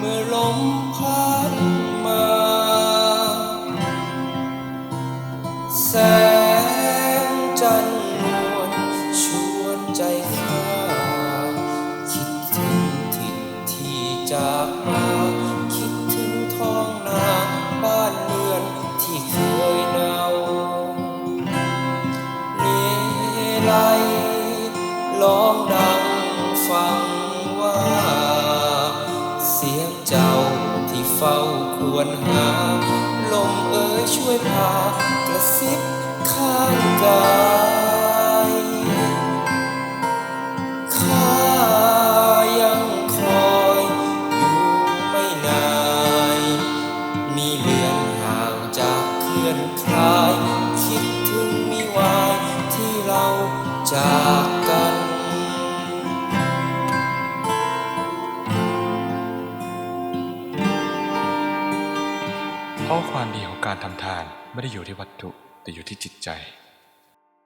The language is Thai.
มื่อลมพัดมาแสงจันทร์นวลชวนใจข้าคิดถึงถิ่นที่จากมาคิดถึงท้องนาบ้านเรือนที่เคยเนาเลไลร้องดังฟังว่าเสียงเจ้าที่เฝ้าครวญหาลมเอ่ยช่วยพากระซิบข้างกายข้ายังคอยอยู่ไม่นานมีเลือนห่างจากเคลื่อนคลายคิดถึงมิวายที่เราจากกันเพราะความดีของการทำทานไม่ได้อยู่ที่วัตถุแต่อยู่ที่จิตใจ